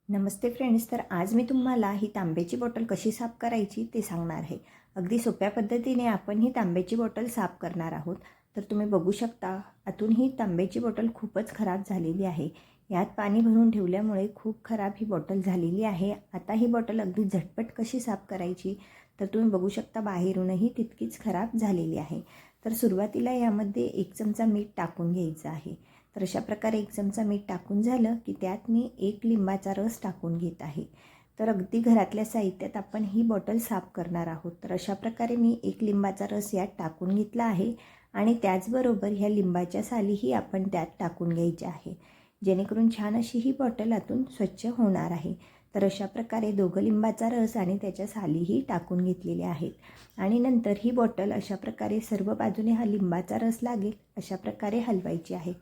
नमस्ते friends, तर आज मी तुम्हाला ही तांब्याची बॉटल कशी साफ करायची ते सांगणार आहे। अगदी सोप्या पद्धतीने आपण ही तांब्याची बॉटल साफ करणार आहोत। तर तुम्ही बघू शकता आतून ही तांब्याची बॉटल खूपच खराब झालेली आहे। यात पाणी भरून ठेवल्यामुळे खूप खराब ही बॉटल झालेली आहे। आता ही बॉटल अगदी झटपट कशी साफ करायची तर तुम्ही बघू शकता बाहेरूनही तितकीच खराब झालेली आहे। तर सुरुवातीला यामध्ये 1 चमचा मीठ टाकून घ्यायचं आहे। तर अशा प्रकारे 1 चमचा मीठ टाकून झालं की त्यात मी 1 लिंबाचा रस टाकून घेत आहे। तर अगदी घरातल्या साहित्यात आपण ही बॉटल साफ करणार आहोत। तर अशा प्रकारे मी 1 लिंबाचा रस यात टाकून घेतला आहे आणि त्याचबरोबर ह्या लिंबाच्या सालीही आपण त्यात टाकून घ्यायच्या आहे, जेणेकरून छान अशी ही बॉटल आतून स्वच्छ होणार आहे। तर अशा प्रकारे 2 लिंबाचा रस आणि त्याच्या सालीही टाकून घेतलेल्या आहेत आणि नंतर ही बॉटल अशा प्रकारे सर्व बाजूने हा लिंबाचा रस लागेल अशा प्रकारे हलवायची आहे।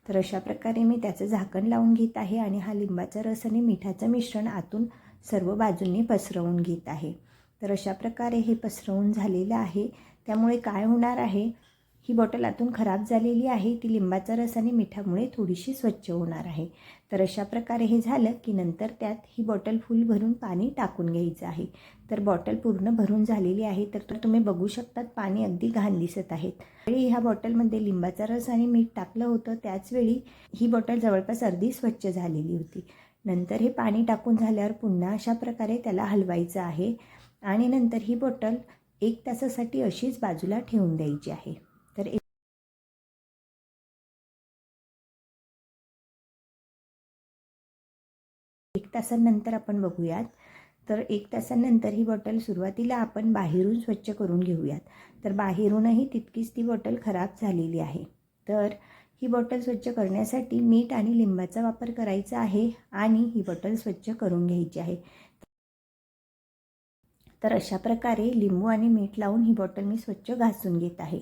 तर अशा प्रकारे मी त्याचं झाकण लावून घेत आहे आणि हा लिंबाचा रस आणि मिठाचं मिश्रण आतून सर्व बाजूंनी पसरवून घेत आहे। तर अशा प्रकारे हे पसरवून झालेलं आहे। त्यामुळे काय होणार आहे, ही बॉटल आतून खराब झालेली आहे, ती लिंबाचा रस आणि मिठामुळे थोडीशी स्वच्छ होणार आहे। तर अशा प्रकारे हे झालं की नंतर त्यात ही बॉटल फुल भरून पाणी टाकून घ्यायचं आहे। तर बॉटल पूर्ण भरून झालेली आहे। तर तुम्ही बघू शकतात पाणी अगदी घाण दिसत आहे। वेळी ह्या बॉटलमध्ये लिंबाचा रस आणि मीठ टाकलं होतं, त्याचवेळी ही बॉटल जवळपास अर्धी स्वच्छ झालेली होती। नंतर हे पाणी टाकून झाल्यावर पुन्हा अशा प्रकारे त्याला हलवायचं आहे आणि नंतर ही बॉटल 1 तासासाठी अशीच बाजूला ठेवून द्यायची आहे। तर 1 तासानंतर आपण बघूयात। तर 1 तासानंतर ही बॉटल सुरुवातीला आपण बाहेरून स्वच्छ करून घेऊयात। तर बाहेरूनही तितकीच ती बॉटल खराब झालेली आहे। तर ही बॉटल स्वच्छ करण्यासाठी मीठ आणि लिंबाचा वापर करायचा आहे आणि ही बॉटल स्वच्छ करून घ्यायची आहे। तर अशा प्रकारे लिंबू आणि मीठ लावून ही बॉटल मी स्वच्छ घासून घेत आहे।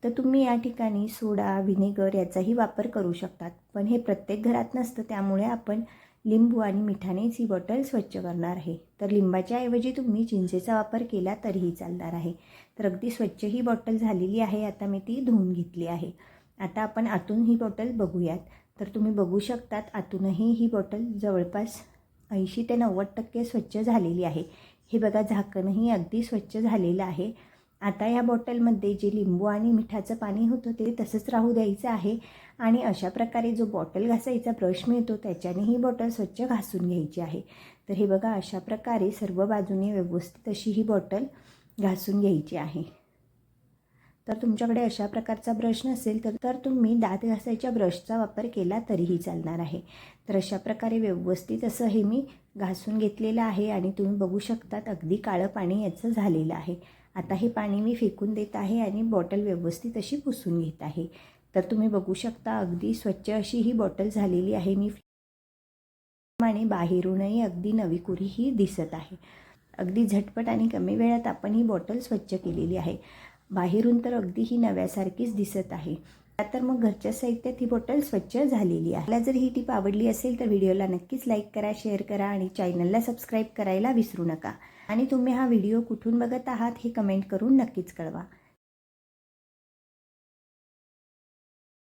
तर तुम्ही या ठिकाणी सोडा, व्हिनेगर याचाही वापर करू शकतात, पण हे प्रत्येक घरात नसतं, त्यामुळे आपण लिंबू आणि मिठानेच ही बॉटल स्वच्छ करणार आहे। तर लिंबाच्या ऐवजी तुम्ही चिंचेचा वापर केला तरीही चालणार आहे। तर अगदी स्वच्छ ही बॉटल झालेली आहे। आता मी ती धुवून घेतली आहे। आता आपण आतून ही बॉटल बघूयात। तर तुम्ही बघू शकतात आतूनही ही बॉटल जवळपास 80 ते 90% स्वच्छ झालेली आहे। हे बघा, झाकणही अगदी स्वच्छ झालेलं आहे। आता या बॉटलमध्ये जे लिंबू आणि मिठाचं पाणी होतं ते तसंच राहू द्यायचं आहे आणि अशा प्रकारे जो बॉटल घासायचा ब्रश मिळतो त्याच्याने ही बॉटल स्वच्छ घासून घ्यायची आहे। तर हे बघा, अशा प्रकारे सर्व बाजूने व्यवस्थित अशी ही बॉटल घासून घ्यायची आहे। तर तुमच्याकडे अशा प्रकारचा ब्रश नसेल तर तुम्ही दात घासायच्या ब्रशचा वापर केला तरीही चालणार आहे। तर अशा प्रकारे व्यवस्थित असं हे मी घासून घेतलेलं आहे आणि तुम्ही बघू शकतात अगदी काळं पाणी याचं झालेलं आहे। आता हे पाणी मी फेकून देत आहे आणि बॉटल व्यवस्थित अशी पुसून घेत आहे। तर तुम्ही बघू शकता अगदी स्वच्छ अशी ही बॉटल झालेली आहे। मी आणि बाहेरूनही अगदी नवीकुरी ही दिसत आहे। अगदी झटपट आणि कमी वेळात आपण ही बॉटल स्वच्छ केलेली आहे। बाहेरून तर अगदी ही नव्यासारखीच दिसत आहे। तर मग घरच्या साहित्यात ही बॉटल स्वच्छ झालेली आहे। मला जर ही टिप आवडली असेल तर व्हिडिओला नक्कीच लाईक करा, शेअर करा आणि चॅनलला सबस्क्राईब करायला विसरू नका। आणि तुम्ही हा व्हिडिओ कुठून बघत आहात हे कमेंट करून नक्कीच कळवा।